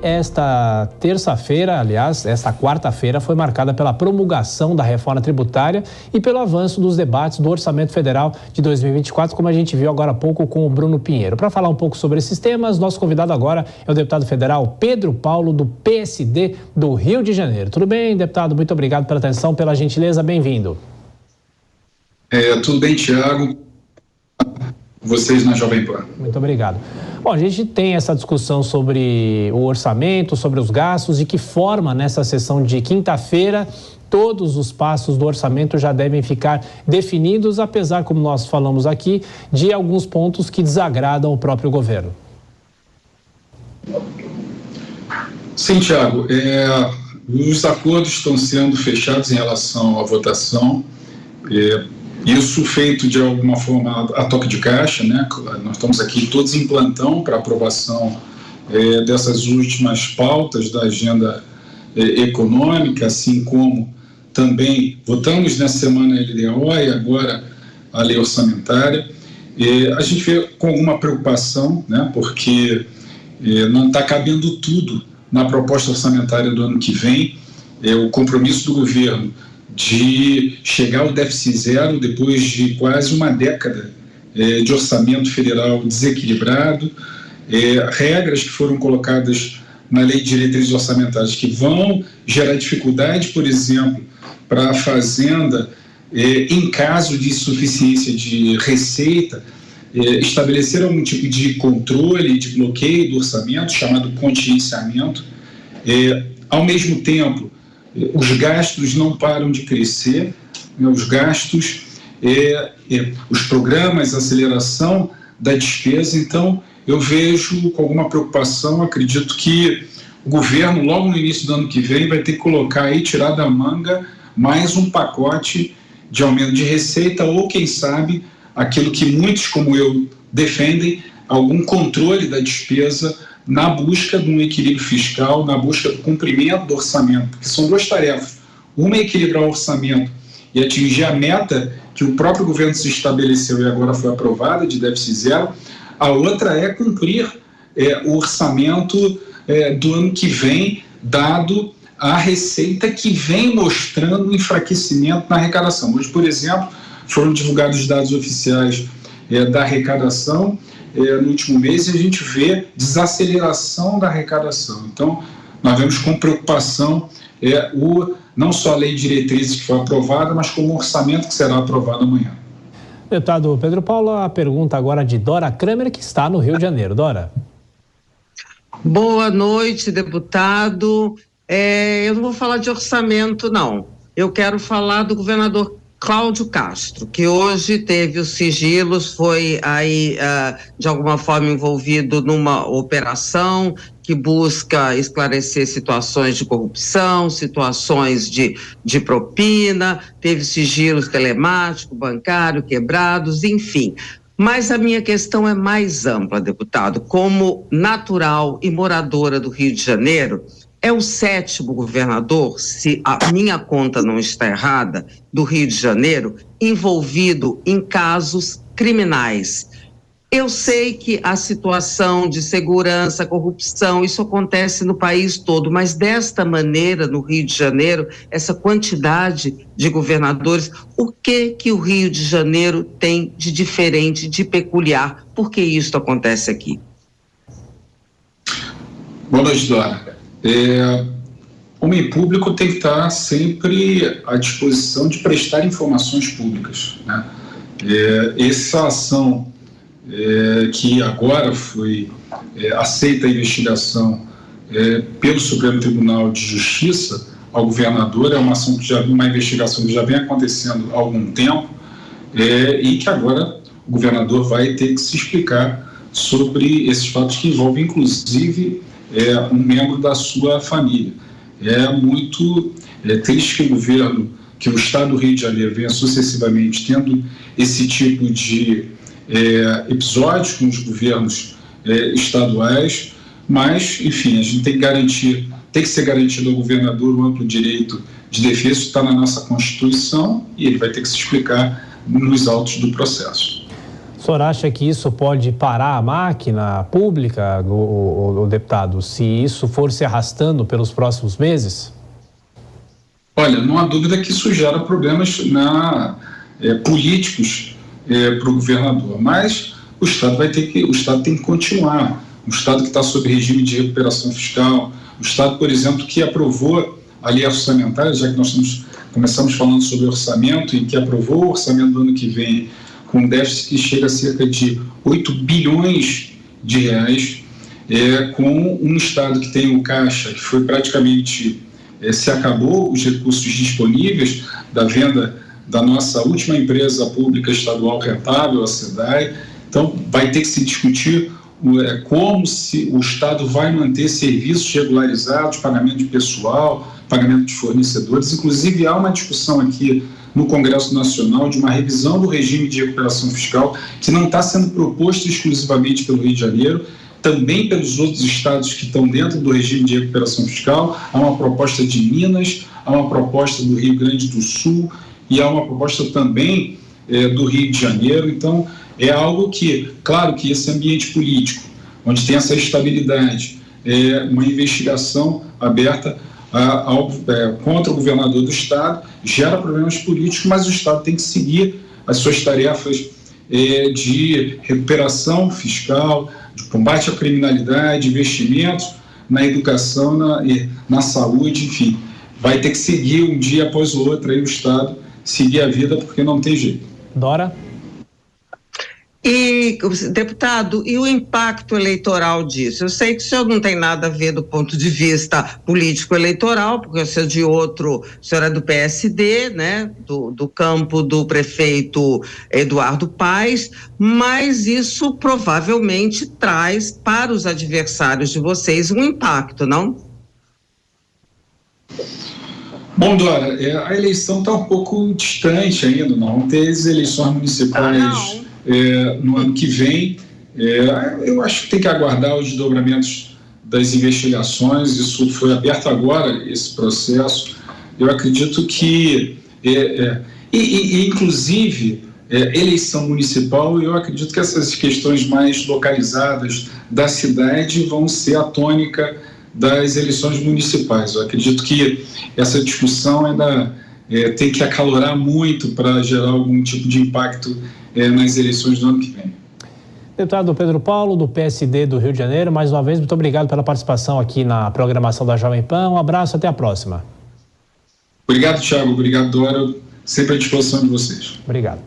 Esta terça-feira, aliás, esta quarta-feira foi marcada pela promulgação da reforma tributária e pelo avanço dos debates do Orçamento Federal de 2024, como a gente viu agora há pouco com o Bruno Pinheiro. Para falar um pouco sobre esses temas, nosso convidado agora é o deputado federal Pedro Paulo, do PSD do Rio de Janeiro. Tudo bem, deputado? Muito obrigado pela atenção, pela gentileza. Bem-vindo. Tudo bem, Tiago. Vocês na Jovem Pan. Muito obrigado. Bom, a gente tem essa discussão sobre o orçamento, sobre os gastos, de que forma nessa sessão de quinta-feira todos os passos do orçamento já devem ficar definidos, apesar, como nós falamos aqui, de alguns pontos que desagradam o próprio governo. Sim, Tiago. Os acordos estão sendo fechados em relação à votação. Isso feito de alguma forma a toque de caixa, né? Nós estamos aqui todos em plantão para aprovação dessas últimas pautas da agenda econômica, assim como também votamos nessa semana a LDO e agora a lei orçamentária. A gente vê com alguma preocupação, né? Porque não está cabendo tudo na proposta orçamentária do ano que vem. O compromisso do governo de chegar ao déficit zero depois de quase uma década de orçamento federal desequilibrado, regras que foram colocadas na Lei de Diretrizes Orçamentárias que vão gerar dificuldade, por exemplo, para a Fazenda, em caso de insuficiência de receita, estabelecer algum tipo de controle, de bloqueio do orçamento, chamado contingenciamento. Ao mesmo tempo, os gastos não param de crescer, os gastos, os programas, a aceleração da despesa. Então, eu vejo com alguma preocupação, acredito que o governo, logo no início do ano que vem, vai ter que colocar aí, tirar da manga, mais um pacote de aumento de receita ou, quem sabe, aquilo que muitos como eu defendem, algum controle da despesa na busca de um equilíbrio fiscal, na busca do cumprimento do orçamento, porque são duas tarefas. Uma é equilibrar o orçamento e atingir a meta que o próprio governo se estabeleceu e agora foi aprovada, de déficit zero. A outra é cumprir o orçamento do ano que vem, dado a receita que vem mostrando enfraquecimento na arrecadação. Hoje, por exemplo, foram divulgados os dados oficiais da arrecadação no último mês e a gente vê desaceleração da arrecadação. Então, nós vemos com preocupação não só a lei de diretrizes que foi aprovada, mas como o orçamento que será aprovado amanhã. Deputado Pedro Paulo, a pergunta agora de Dora Kramer, que está no Rio de Janeiro. Dora. Boa noite, deputado. Eu não vou falar de orçamento, não. Eu quero falar do governador Cláudio Castro, que hoje teve os sigilos, foi aí de alguma forma envolvido numa operação que busca esclarecer situações de corrupção, situações de propina, teve sigilos telemático, bancário, quebrados, enfim. Mas a minha questão é mais ampla, deputado. Como natural e moradora do Rio de Janeiro, é o 7º governador, se a minha conta não está errada, do Rio de Janeiro, envolvido em casos criminais. Eu sei que a situação de segurança, corrupção, isso acontece no país todo, mas desta maneira, no Rio de Janeiro, essa quantidade de governadores, o que o Rio de Janeiro tem de diferente, de peculiar? Por que isso acontece aqui? Boa noite, Dora. O homem público tem que estar sempre à disposição de prestar informações públicas, né? Essa ação que agora foi aceita a investigação pelo Supremo Tribunal de Justiça ao governador é uma ação uma investigação que já vem acontecendo há algum tempo e que agora o governador vai ter que se explicar sobre esses fatos que envolvem, inclusive, um membro da sua família. É muito triste que o governo, que o Estado do Rio de Janeiro venha sucessivamente tendo esse tipo de episódios com os governos estaduais, mas, enfim, a gente tem que ser garantido ao governador o amplo direito de defesa, isso está na nossa Constituição e ele vai ter que se explicar nos autos do processo. O senhor acha que isso pode parar a máquina pública, o deputado, se isso for se arrastando pelos próximos meses? Olha, não há dúvida que isso gera problemas políticos para o governador, mas o Estado tem que continuar. O Estado que está sob regime de recuperação fiscal, o Estado, por exemplo, que aprovou a lei orçamentária, já que nós começamos falando sobre orçamento, e que aprovou o orçamento do ano que vem com um déficit que chega a cerca de 8 bilhões de reais, com um Estado que tem o caixa, que foi praticamente, se acabou os recursos disponíveis da venda da nossa última empresa pública estadual rentável, a SEDAI. Então, vai ter que se discutir como se o Estado vai manter serviços regularizados, pagamento de pessoal, pagamento de fornecedores. Inclusive, há uma discussão aqui no Congresso Nacional de uma revisão do regime de recuperação fiscal que não está sendo proposto exclusivamente pelo Rio de Janeiro, também pelos outros estados que estão dentro do regime de recuperação fiscal. Há uma proposta de Minas, há uma proposta do Rio Grande do Sul e há uma proposta também do Rio de Janeiro. Então, é algo que, claro que esse ambiente político, onde tem essa estabilidade, uma investigação aberta contra o governador do Estado, gera problemas políticos, mas o Estado tem que seguir as suas tarefas de recuperação fiscal, de combate à criminalidade, investimentos na educação, na saúde, enfim. Vai ter que seguir um dia após o outro aí o Estado, seguir a vida, porque não tem jeito. Dora? E, deputado, e o impacto eleitoral disso? Eu sei que o senhor não tem nada a ver do ponto de vista político-eleitoral, porque o senhor é do PSD, né, do campo do prefeito Eduardo Paes, mas isso provavelmente traz para os adversários de vocês um impacto, não? Bom, Dora, a eleição está um pouco distante ainda, não tem as eleições municipais no ano que vem. Eu acho que tem que aguardar os desdobramentos das investigações. Isso foi aberto agora, esse processo. Eu acredito que, inclusive, eleição municipal, eu acredito que essas questões mais localizadas da cidade vão ser a tônica das eleições municipais. Eu acredito que essa discussão ainda tem que acalorar muito para gerar algum tipo de impacto nas eleições do ano que vem. Deputado Pedro Paulo, do PSD do Rio de Janeiro, mais uma vez, muito obrigado pela participação aqui na programação da Jovem Pan. Um abraço, até a próxima. Obrigado, Thiago. Obrigado, Dora. Sempre à disposição de vocês. Obrigado.